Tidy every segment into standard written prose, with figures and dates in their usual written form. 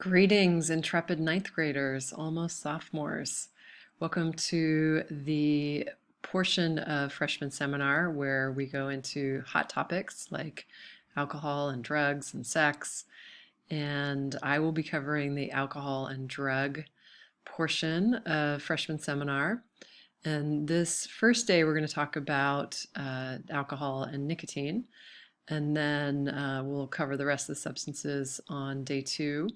Greetings, intrepid ninth graders, almost sophomores. Welcome to the portion of freshman seminar where we go into hot topics like alcohol and drugs and sex. And I will be covering the alcohol and drug portion of freshman seminar. And this first day, we're going to talk about alcohol and nicotine. And then we'll cover the rest of the substances on day two.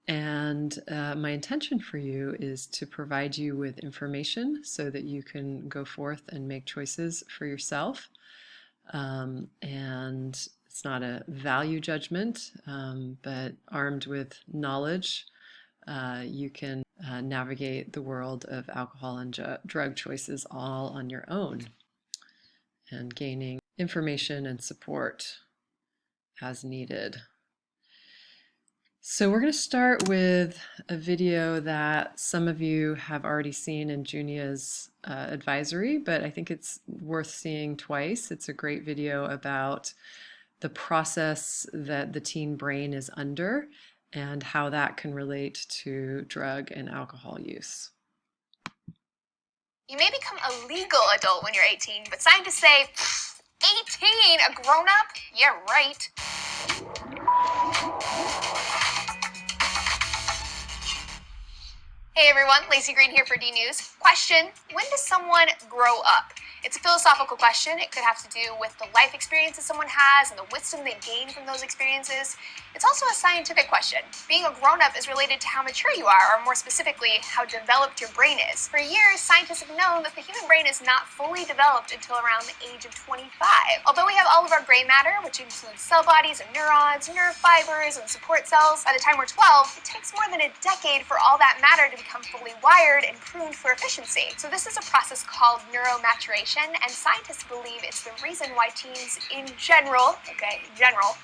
And my intention for you is to provide you with information so that you can go forth and make choices for yourself. And it's not a value judgment, but armed with knowledge, you can navigate the world of alcohol and drug choices all on your own and gaining information and support as needed. So we're going to start with a video that some of you have already seen in Junia's advisory, but I think it's worth seeing twice. It's a great video about the process that the teen brain is under and how that can relate to drug and alcohol use. You may become a legal adult when you're 18, but scientists say, 18? A grown-up? Yeah, right. Hey everyone, Lacey Green here for D News. Question, when does someone grow up? It's a philosophical question. It could have to do with the life experiences someone has and the wisdom they gain from those experiences. It's also a scientific question. Being a grown-up is related to how mature you are, or more specifically, how developed your brain is. For years, scientists have known that the human brain is not fully developed until around the age of 25. Although we have all of our gray matter, which includes cell bodies and neurons, nerve fibers, and support cells, by the time we're 12, it takes more than a decade for all that matter to become fully wired and pruned for efficiency. So this is a process called neuromaturation, and scientists believe it's the reason why teens in general,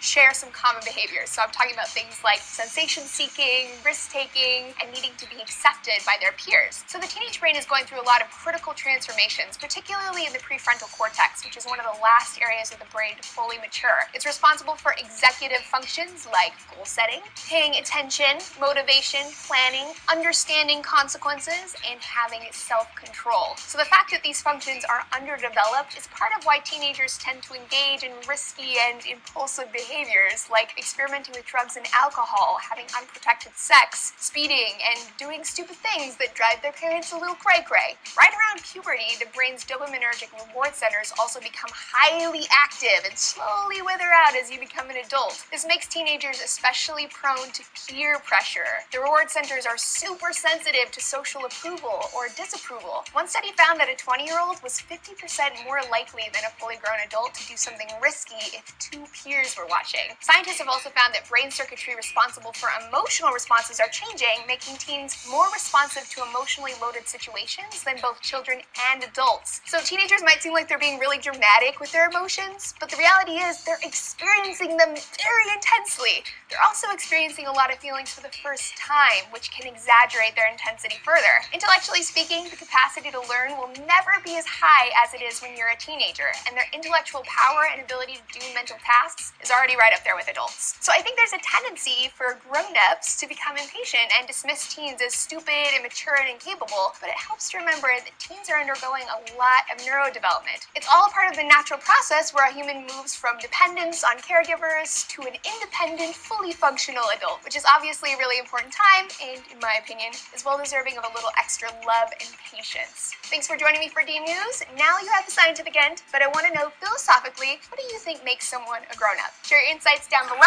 share some common behaviors. So I'm talking about things like sensation-seeking, risk-taking, and needing to be accepted by their peers. So the teenage brain is going through a lot of critical transformations, particularly in the prefrontal cortex, which is one of the last areas of the brain to fully mature. It's responsible for executive functions like goal setting, paying attention, motivation, planning, understanding consequences, and having self-control. So the fact that these functions are underdeveloped is part of why teenagers tend to engage in risky and impulsive behaviors like experimenting with drugs and alcohol, having unprotected sex, speeding, and doing stupid things that drive their parents a little cray-cray. Right around puberty, the brain's dopaminergic reward centers also become highly active and slowly wither out as you become an adult. This makes teenagers especially prone to peer pressure. The reward centers are super sensitive to social approval or disapproval. One study found that a 20-year-old was 50% more likely than a fully grown adult to do something risky if two peers were watching. Scientists have also found that brain circuitry responsible for emotional responses are changing, making teens more responsive to emotionally loaded situations than both children and adults. So teenagers might seem like they're being really dramatic with their emotions, but the reality is they're experiencing them very intensely. They're also experiencing a lot of feelings for the first time, which can exaggerate their intensity further. Intellectually speaking, the capacity to learn will never be as high as it is when you're a teenager, and their intellectual power and ability to do mental tasks is already right up there with adults. So I think there's a tendency for grown-ups to become impatient and dismiss teens as stupid, immature, and incapable, but it helps to remember that teens are undergoing a lot of neurodevelopment. It's all a part of the natural process where a human moves from dependence on caregivers to an independent, fully functional adult, which is obviously a really important time, and in my opinion, is well deserving of a little extra love and patience. Thanks for joining me for D News. Now you have the scientific end, but I want to know philosophically, what do you think makes someone a grown-up? Share your insights down below,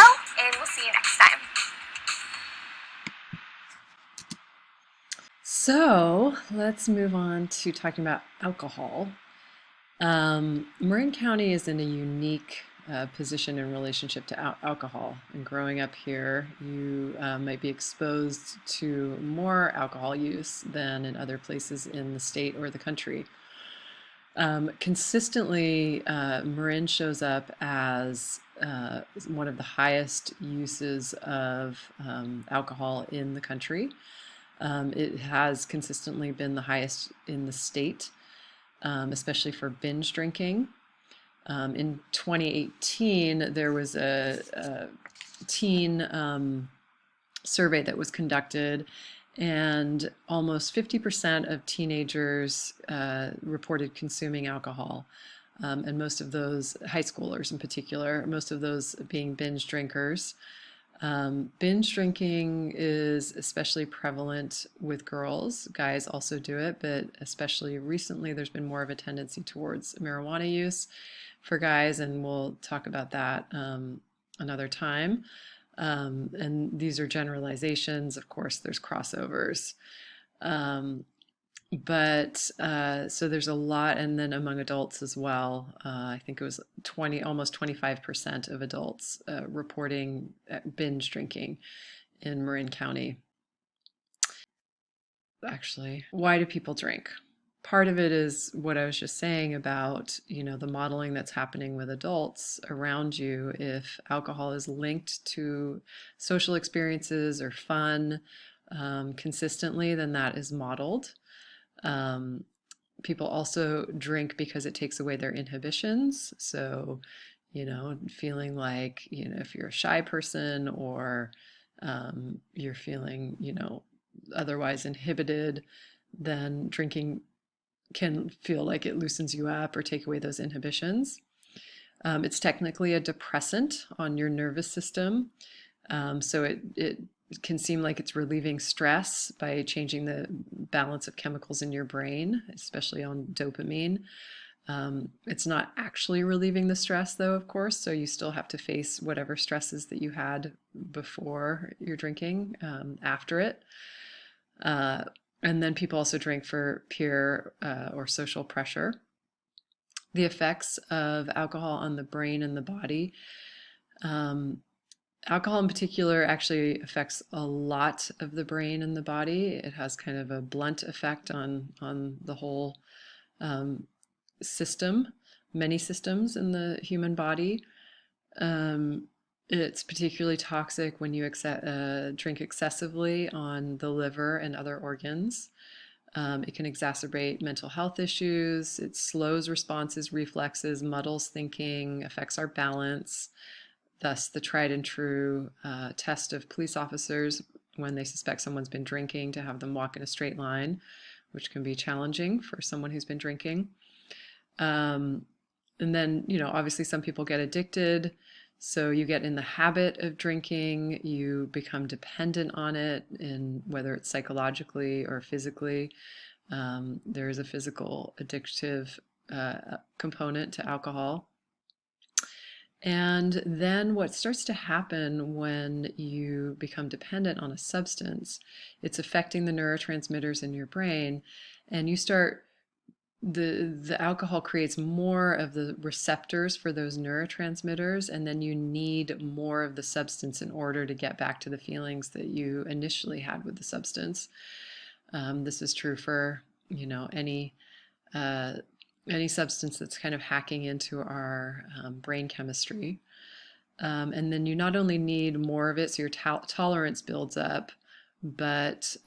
and we'll see you next time. So let's move on to talking about alcohol. Marin County is in a unique position in relationship to alcohol. And growing up here, you might be exposed to more alcohol use than in other places in the state or the country. Consistently, Marin shows up as one of the highest uses of alcohol in the country. It has consistently been the highest in the state, especially for binge drinking. In 2018, there was a teen survey that was conducted, and almost 50% of teenagers reported consuming alcohol. And most of those, high schoolers in particular, most of those being binge drinkers. Binge drinking is especially prevalent with girls. Guys also do it, but especially recently, there's been more of a tendency towards marijuana use for guys, and we'll talk about that another time. And these are generalizations. Of course, there's crossovers. Um, but so there's a lot, and then among adults as well. I think it was almost 25% of adults reporting binge drinking in Marin County. Actually, why do people drink? Part of it is what I was just saying about, the modeling that's happening with adults around you. If alcohol is linked to social experiences or fun consistently, then that is modeled. Um, People also drink because it takes away their inhibitions. So, feeling like, if you're a shy person or you're feeling, otherwise inhibited, then drinking can feel like it loosens you up or take away those inhibitions. It's technically a depressant on your nervous system. So it can seem like it's relieving stress by changing the balance of chemicals in your brain, especially on dopamine. It's not actually relieving the stress, though, of course, so you still have to face whatever stresses that you had before you're drinking after it. And then people also drink for peer or social pressure. The effects of alcohol on the brain and the body. Alcohol in particular actually affects a lot of the brain and the body. It has kind of a blunt effect on the whole system, many systems in the human body. It's particularly toxic when you drink excessively on the liver and other organs. It can exacerbate mental health issues. It slows responses, reflexes, muddles thinking, affects our balance. Thus, the tried and true test of police officers when they suspect someone's been drinking to have them walk in a straight line, which can be challenging for someone who's been drinking. And then, obviously some people get addicted. So you get in the habit of drinking, you become dependent on it, in whether it's psychologically or physically. There is a physical addictive component to alcohol. And then what starts to happen when you become dependent on a substance, it's affecting the neurotransmitters in your brain, and the alcohol creates more of the receptors for those neurotransmitters, and then you need more of the substance in order to get back to the feelings that you initially had with the substance. This is true for, any substance that's kind of hacking into our brain chemistry. And then you not only need more of it, so your tolerance builds up, but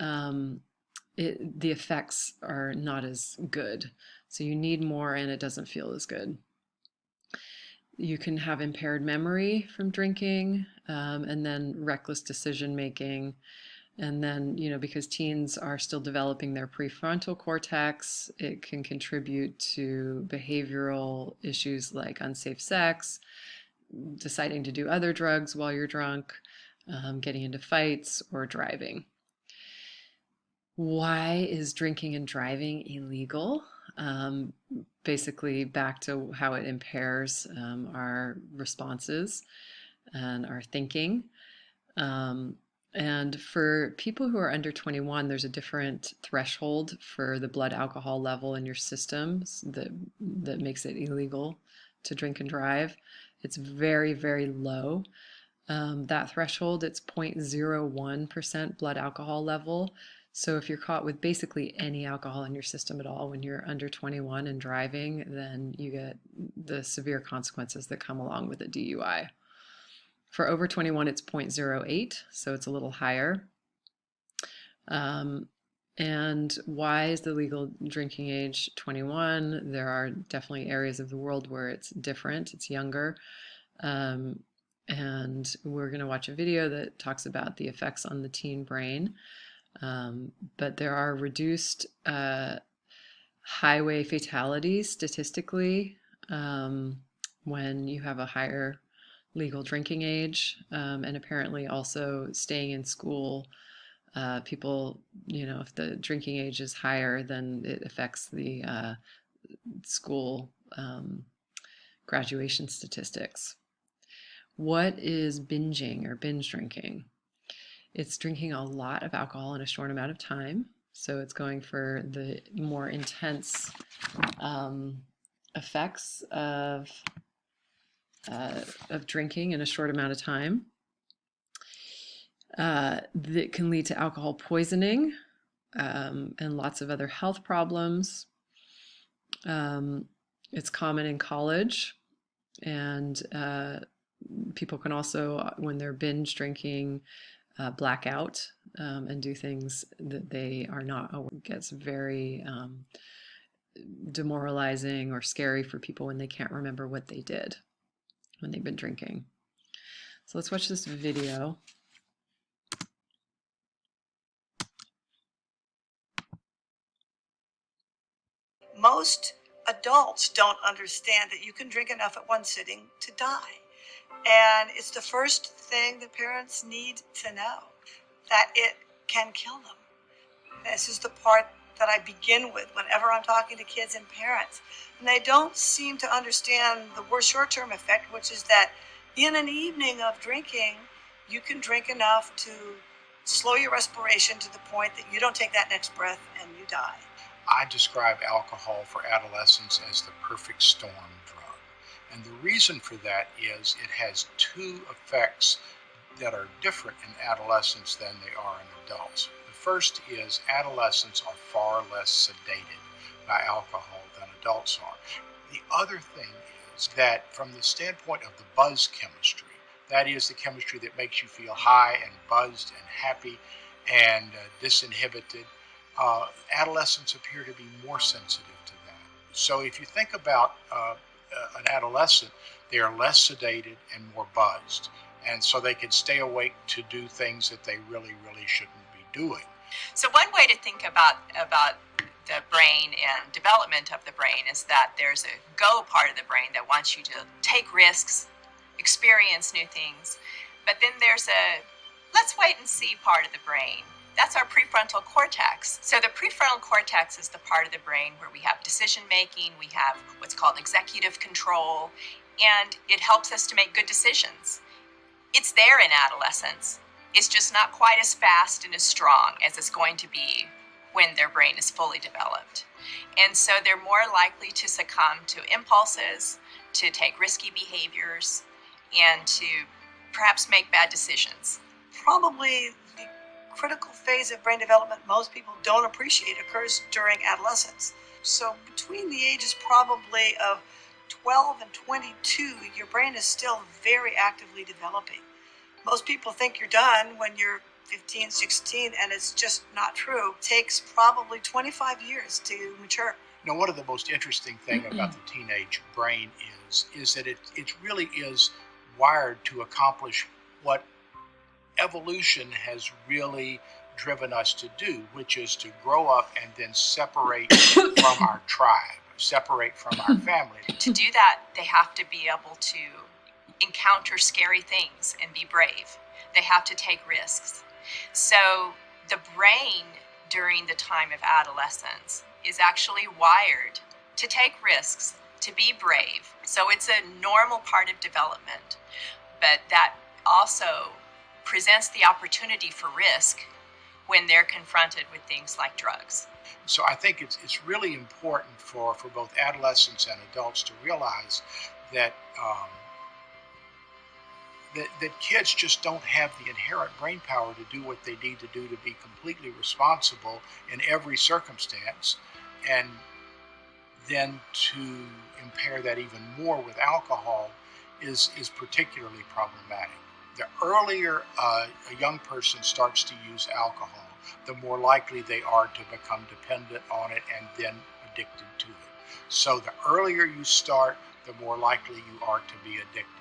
the effects are not as good. So you need more and it doesn't feel as good. You can have impaired memory from drinking, and then reckless decision making. And then, because teens are still developing their prefrontal cortex, it can contribute to behavioral issues like unsafe sex, deciding to do other drugs while you're drunk, getting into fights, or driving. Why is drinking and driving illegal? Basically, back to how it impairs our responses and our thinking. And for people who are under 21, there's a different threshold for the blood alcohol level in your system that makes it illegal to drink and drive. It's very, very low. That threshold, it's 0.01% blood alcohol level. So if you're caught with basically any alcohol in your system at all when you're under 21 and driving, then you get the severe consequences that come along with a DUI. For over 21, it's 0.08, so it's a little higher. And why is the legal drinking age 21? There are definitely areas of the world where it's different, it's younger. and we're going to watch a video that talks about the effects on the teen brain. But there are reduced highway fatalities statistically when you have a higher legal drinking age, and apparently also staying in school. People, if the drinking age is higher, then it affects the school graduation statistics. What is binging or binge drinking? It's drinking a lot of alcohol in a short amount of time. So it's going for the more intense effects of drinking in a short amount of time. That can lead to alcohol poisoning and lots of other health problems. It's common in college, and people can also, when they're binge drinking, black out and do things that they are not aware. It gets very demoralizing or scary for people when they can't remember what they did when they've been drinking. So let's watch this video. Most adults don't understand that you can drink enough at one sitting to die. And it's the first thing that parents need to know, that it can kill them. This is the part that I begin with whenever I'm talking to kids and parents. And they don't seem to understand the worst short-term effect, which is that in an evening of drinking, you can drink enough to slow your respiration to the point that you don't take that next breath and you die. I describe alcohol for adolescents as the perfect storm drug. And the reason for that is it has two effects that are different in adolescents than they are in adults. The first is adolescents are far less sedated by alcohol than adults are. The other thing is that from the standpoint of the buzz chemistry, that is the chemistry that makes you feel high and buzzed and happy and disinhibited, adolescents appear to be more sensitive to that. So if you think about an adolescent, they are less sedated and more buzzed. And so they can stay awake to do things that they really shouldn't be doing. So one way to think about the brain and development of the brain is that there's a go part of the brain that wants you to take risks, experience new things. But then there's a let's wait and see part of the brain. That's our prefrontal cortex. So the prefrontal cortex is the part of the brain where we have decision making, we have what's called executive control, and it helps us to make good decisions. It's there in adolescence. It's just not quite as fast and as strong as it's going to be when their brain is fully developed. And so they're more likely to succumb to impulses, to take risky behaviors, and to perhaps make bad decisions. Probably the critical phase of brain development most people don't appreciate occurs during adolescence. So between the ages probably of 12 and 22, your brain is still very actively developing. Most people think you're done when you're 15, 16, and it's just not true. It takes probably 25 years to mature. Now, one of the most interesting things about the teenage brain is that it really is wired to accomplish what evolution has really driven us to do, which is to grow up and then separate from our tribe, separate from our family. To do that, they have to be able to encounter scary things and be brave. They have to take risks. So the brain during the time of adolescence is actually wired to take risks, to be brave. So it's a normal part of development, but that also presents the opportunity for risk when they're confronted with things like drugs. So I think it's really important for both adolescents and adults to realize that that kids just don't have the inherent brain power to do what they need to do to be completely responsible in every circumstance, and then to impair that even more with alcohol is particularly problematic. The earlier a young person starts to use alcohol, the more likely they are to become dependent on it and then addicted to it. So the earlier you start, the more likely you are to be addicted.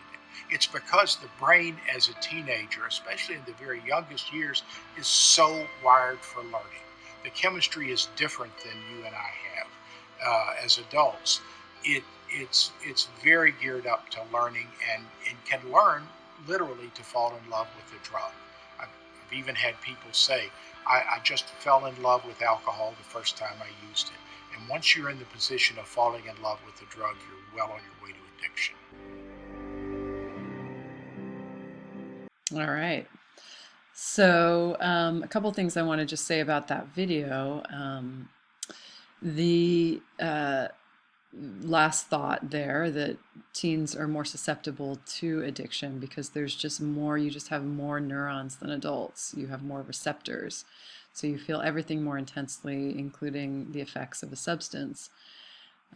It's because the brain as a teenager, especially in the very youngest years, is so wired for learning. The chemistry is different than you and I have as adults. It's very geared up to learning and can learn literally to fall in love with the drug. I've even had people say, I just fell in love with alcohol the first time I used it. And once you're in the position of falling in love with the drug, you're well on your way to addiction. All right. So a couple things I want to just say about that video. The last thought there, that teens are more susceptible to addiction because there's just more, you just have more neurons than adults. You have more receptors. So you feel everything more intensely, including the effects of a substance.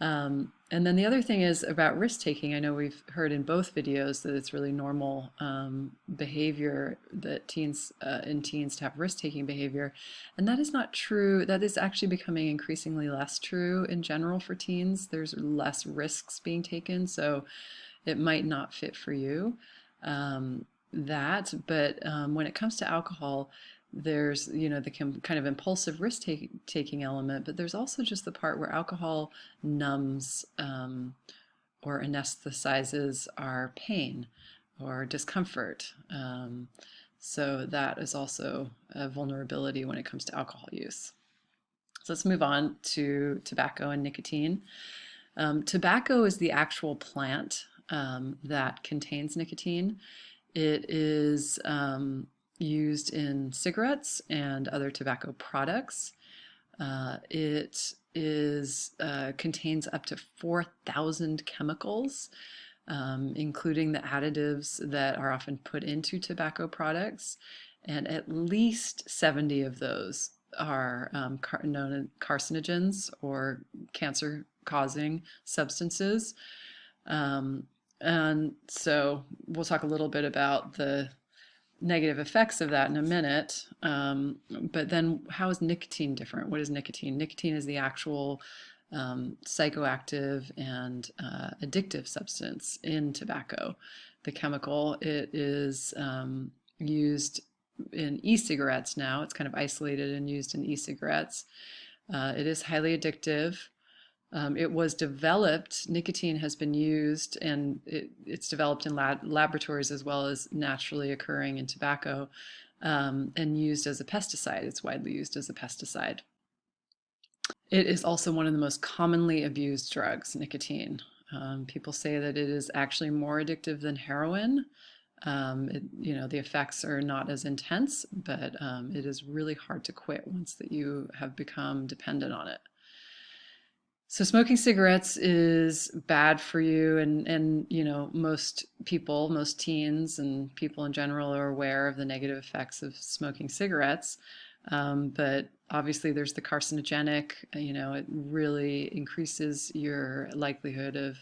And then the other thing is about risk taking. I know we've heard in both videos that it's really normal behavior that teens to have risk taking behavior, and that is not true. That is actually becoming increasingly less true in general for teens. There's less risks being taken, so it might not fit for you. But when it comes to alcohol, there's the kind of impulsive risk taking element, but there's also just the part where alcohol numbs or anesthetizes our pain or discomfort. So that is also a vulnerability when it comes to alcohol use. So let's move on to tobacco and nicotine. Tobacco is the actual plant that contains nicotine. It is used in cigarettes and other tobacco products. It contains up to 4,000 chemicals, including the additives that are often put into tobacco products, and at least 70 of those are known as carcinogens or cancer-causing substances. And so we'll talk a little bit about the negative effects of that in a minute. But then how is nicotine different? What is nicotine? Nicotine is the actual psychoactive and addictive substance in tobacco. The chemical, it is used in e-cigarettes now. It's kind of isolated and used in e-cigarettes. It is highly addictive. It was developed, nicotine has been used, and it's developed in laboratories as well as naturally occurring in tobacco, and used as a pesticide. It's widely used as a pesticide. It is also one of the most commonly abused drugs, nicotine. People say that it is actually more addictive than heroin. The effects are not as intense, but it is really hard to quit once that you have become dependent on it. So smoking cigarettes is bad for you, and most people, most teens and people in general are aware of the negative effects of smoking cigarettes. But obviously there's the carcinogenic, it really increases your likelihood of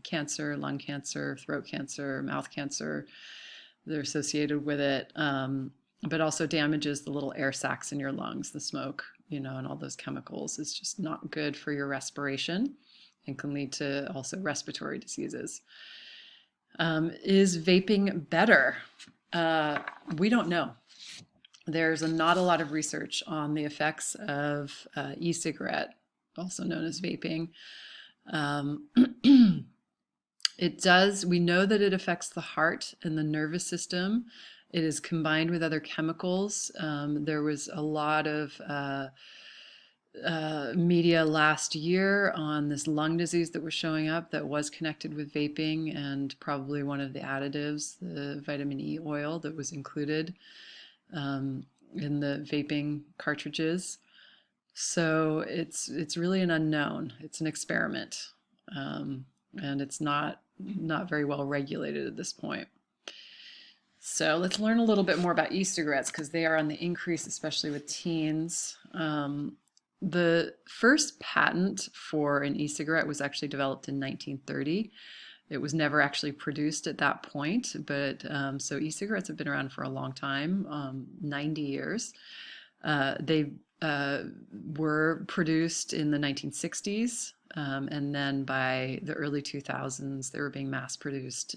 cancer, lung cancer, throat cancer, mouth cancer. They're associated with it, but also damages the little air sacs in your lungs, the smoke, and all those chemicals. Is just not good for your respiration and can lead to also respiratory diseases. Is vaping better? We don't know. There's not a lot of research on the effects of e-cigarette, also known as vaping. We know that it affects the heart and the nervous system. It is combined with other chemicals. There was a lot of media last year on this lung disease that was showing up that was connected with vaping, and probably one of the additives, the vitamin E oil that was included in the vaping cartridges. So it's really an unknown. It's an experiment, and it's not very well regulated at this point. So let's learn a little bit more about e-cigarettes because they are on the increase, especially with teens. The first patent for an e-cigarette was actually developed in 1930. It was never actually produced at that point, but so e-cigarettes have been around for a long time, 90 years. They were produced in the 1960s, and then by the early 2000s, they were being mass produced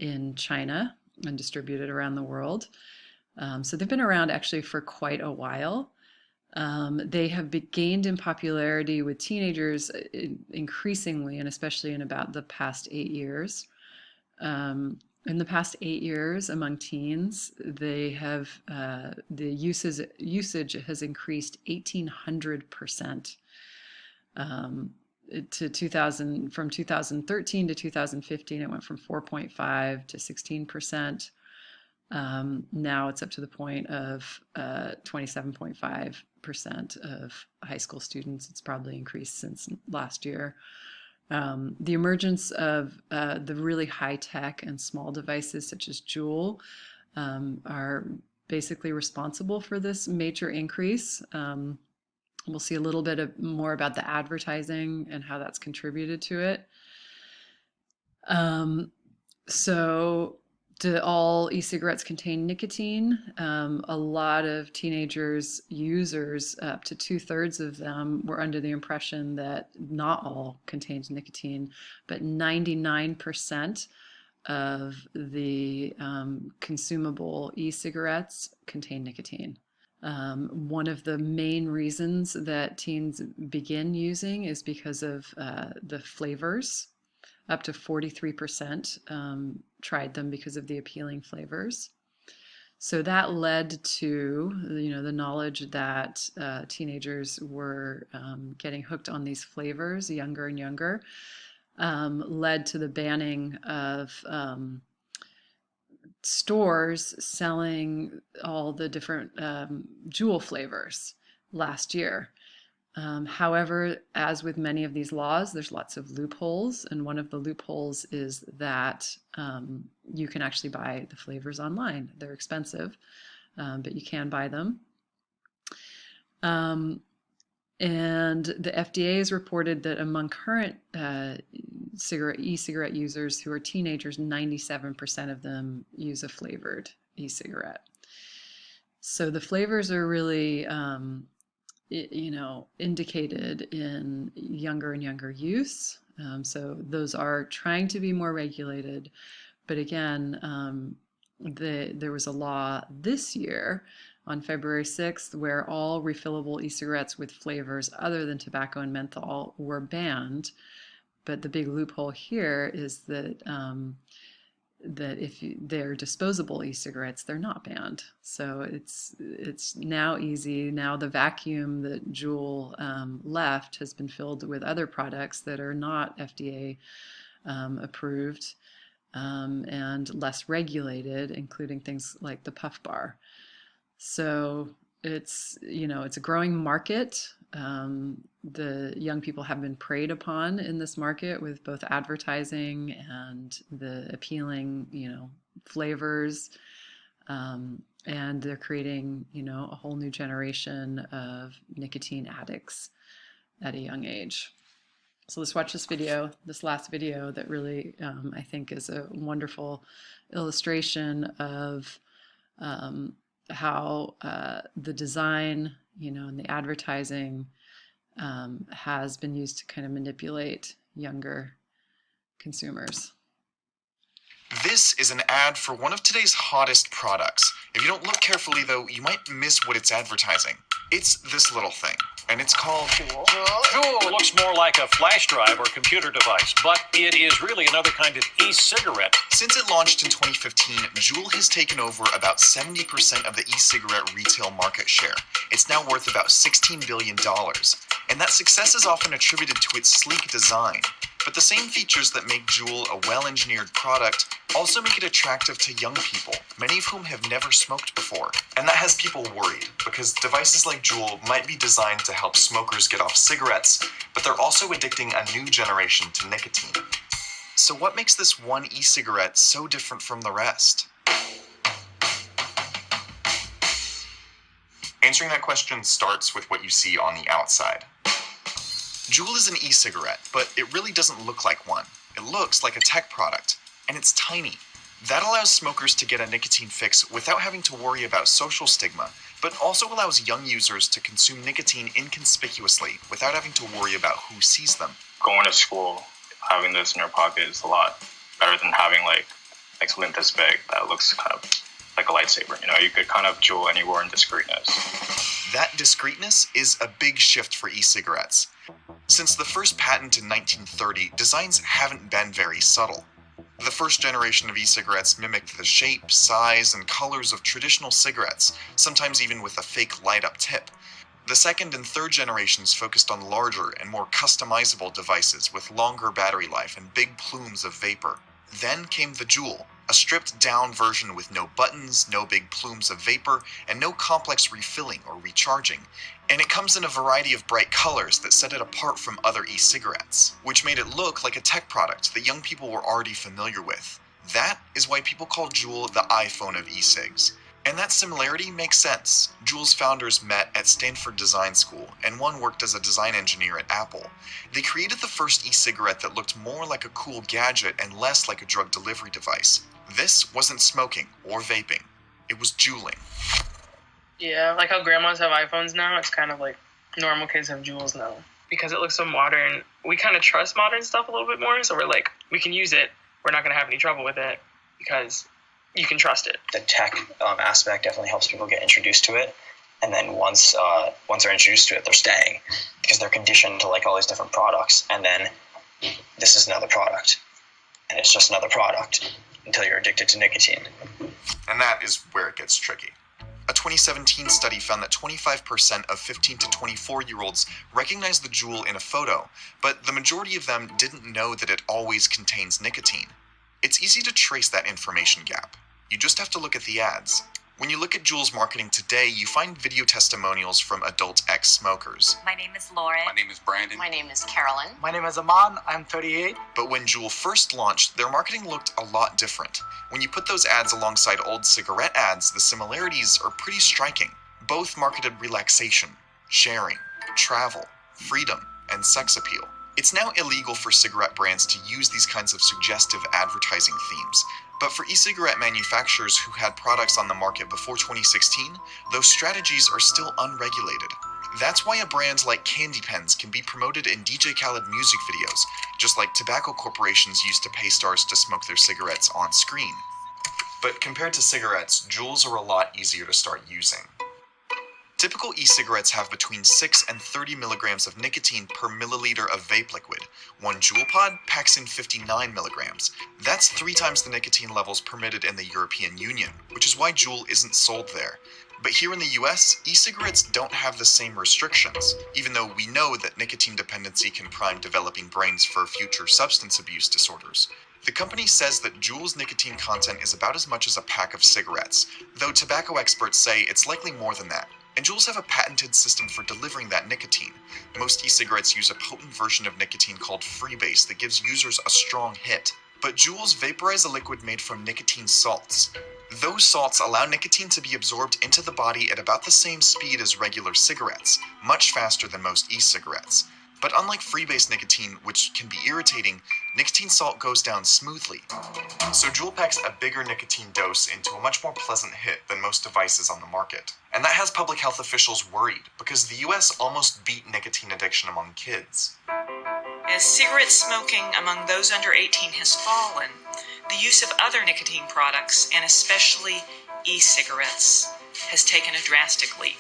in China and distributed around the world. So they've been around actually for quite a while. They have gained in popularity with teenagers increasingly, and especially in about the past 8 years. In the past 8 years, among teens, they have the usage has increased 1,800%. To 2000, from 2013 to 2015, it went from 4.5 to 16%. Now it's up to the point of 27.5% of high school students. It's probably increased since last year. The emergence of the really high tech and small devices such as Juul are basically responsible for this major increase. We'll see a little bit more about the advertising and how that's contributed to it. So do all e-cigarettes contain nicotine? A lot of teenagers, users, up to 2/3 of them were under the impression that not all contained nicotine, but 99% of the consumable e-cigarettes contain nicotine. One of the main reasons that teens begin using is because of the flavors. Up to 43% tried them because of the appealing flavors. So that led to, the knowledge that teenagers were getting hooked on these flavors younger and younger, led to the banning of stores selling all the different Juul flavors last year. However, as with many of these laws, there's lots of loopholes, and one of the loopholes is that you can actually buy the flavors online. They're expensive, but you can buy them. And the FDA has reported that among current e-cigarette users who are teenagers, 97% of them use a flavored e-cigarette. So the flavors are really indicated in younger and younger use. So those are trying to be more regulated. But again, there was a law this year on February 6th where all refillable e-cigarettes with flavors other than tobacco and menthol were banned. But the big loophole here is that if they're disposable e-cigarettes, they're not banned. So it's now easy. Now the vacuum that Juul left has been filled with other products that are not FDA approved and less regulated, including things like the Puff Bar. So it's a growing market. The young people have been preyed upon in this market with both advertising and the appealing, flavors. And they're creating, a whole new generation of nicotine addicts at a young age. So let's watch this last video that really, I think is a wonderful illustration of how the design, and the advertising has been used to kind of manipulate younger consumers. This is an ad for one of today's hottest products. If you don't look carefully, though, you might miss what it's advertising. It's this little thing, and it's called Juul. Juul looks more like a flash drive or computer device, but it is really another kind of e-cigarette. Since it launched in 2015, Juul has taken over about 70% of the e-cigarette retail market share. It's now worth about $16 billion, and that success is often attributed to its sleek design. But the same features that make Juul a well-engineered product also make it attractive to young people, many of whom have never smoked before. And that has people worried, because devices like Juul might be designed to help smokers get off cigarettes, but they're also addicting a new generation to nicotine. So what makes this one e-cigarette so different from the rest? Answering that question starts with what you see on the outside. Juul is an e-cigarette, but it really doesn't look like one. It looks like a tech product, and it's tiny. That allows smokers to get a nicotine fix without having to worry about social stigma, but also allows young users to consume nicotine inconspicuously without having to worry about who sees them. Going to school, having this in your pocket is a lot better than having like like something this big that looks kind of like a lightsaber. You know, you could kind of jewel anywhere in discreetness. That discreetness is a big shift for e-cigarettes. Since the first patent in 1930, designs haven't been very subtle. The first generation of e-cigarettes mimicked the shape, size, and colors of traditional cigarettes, sometimes even with a fake light-up tip. The second and third generations focused on larger and more customizable devices with longer battery life and big plumes of vapor. Then came the Juul, a stripped-down version with no buttons, no big plumes of vapor, and no complex refilling or recharging. And it comes in a variety of bright colors that set it apart from other e-cigarettes, which made it look like a tech product that young people were already familiar with. That is why people call Juul the iPhone of e-cigs. And that similarity makes sense. Juul's founders met at Stanford Design School, and one worked as a design engineer at Apple. They created the first e-cigarette that looked more like a cool gadget and less like a drug delivery device. This wasn't smoking or vaping. It was juuling. Yeah, like how grandmas have iPhones now, it's kind of like normal kids have Juuls now. Because it looks so modern, we kind of trust modern stuff a little bit more, so we're like, we can use it, we're not going to have any trouble with it, because you can trust it. The tech aspect definitely helps people get introduced to it, and then once they're introduced to it, they're staying because they're conditioned to like all these different products, and then this is another product, and it's just another product until you're addicted to nicotine. And that is where it gets tricky. A 2017 study found that 25% of 15 to 24-year-olds recognized the Juul in a photo, but the majority of them didn't know that it always contains nicotine. It's easy to trace that information gap. You just have to look at the ads. When you look at Juul's marketing today, you find video testimonials from adult ex-smokers. My name is Lauren. My name is Brandon. My name is Carolyn. My name is Aman. I'm 38. But when Juul first launched, their marketing looked a lot different. When you put those ads alongside old cigarette ads, the similarities are pretty striking. Both marketed relaxation, sharing, travel, freedom, and sex appeal. It's now illegal for cigarette brands to use these kinds of suggestive advertising themes. But for e-cigarette manufacturers who had products on the market before 2016, those strategies are still unregulated. That's why a brand like Candy Pens can be promoted in DJ Khaled music videos, just like tobacco corporations used to pay stars to smoke their cigarettes on screen. But compared to cigarettes, Juuls are a lot easier to start using. Typical e-cigarettes have between 6 and 30 milligrams of nicotine per milliliter of vape liquid. One Juul pod packs in 59 milligrams. That's 3 times the nicotine levels permitted in the European Union, which is why Juul isn't sold there. But here in the US, e-cigarettes don't have the same restrictions, even though we know that nicotine dependency can prime developing brains for future substance abuse disorders. The company says that Juul's nicotine content is about as much as a pack of cigarettes, though tobacco experts say it's likely more than that. And Juuls have a patented system for delivering that nicotine. Most e-cigarettes use a potent version of nicotine called freebase that gives users a strong hit. But Juuls vaporize a liquid made from nicotine salts. Those salts allow nicotine to be absorbed into the body at about the same speed as regular cigarettes, much faster than most e-cigarettes. But unlike freebase nicotine, which can be irritating, nicotine salt goes down smoothly. So Juul packs a bigger nicotine dose into a much more pleasant hit than most devices on the market. And that has public health officials worried, because the US almost beat nicotine addiction among kids. As cigarette smoking among those under 18 has fallen, the use of other nicotine products, and especially e-cigarettes, has taken a drastic leap.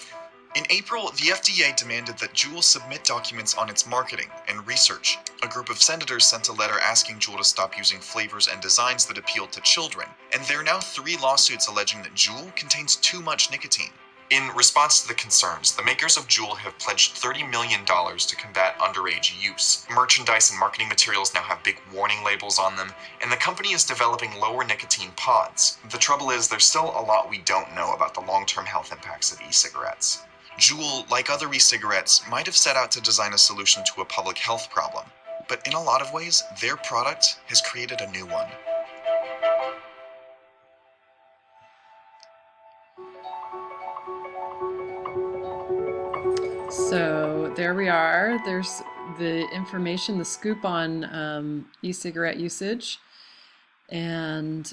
In April, the FDA demanded that Juul submit documents on its marketing and research. A group of senators sent a letter asking Juul to stop using flavors and designs that appeal to children, and there are now 3 lawsuits alleging that Juul contains too much nicotine. In response to the concerns, the makers of Juul have pledged $30 million to combat underage use. Merchandise and marketing materials now have big warning labels on them, and the company is developing lower nicotine pods. The trouble is, there's still a lot we don't know about the long-term health impacts of e-cigarettes. Juul, like other e-cigarettes, might have set out to design a solution to a public health problem, but in a lot of ways, their product has created a new one. So there we are. There's the information, the scoop on e-cigarette usage, and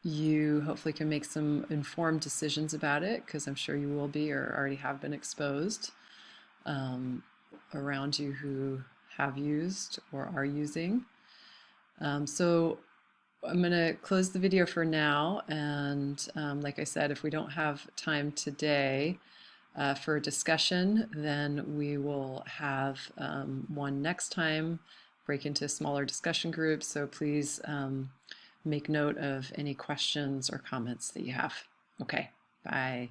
you hopefully can make some informed decisions about it, because I'm sure you will be or already have been exposed around you who have used or are using. So I'm going to close the video for now. And like I said, if we don't have time today for discussion, then we will have one next time, break into smaller discussion groups. So please make note of any questions or comments that you have. Okay, bye.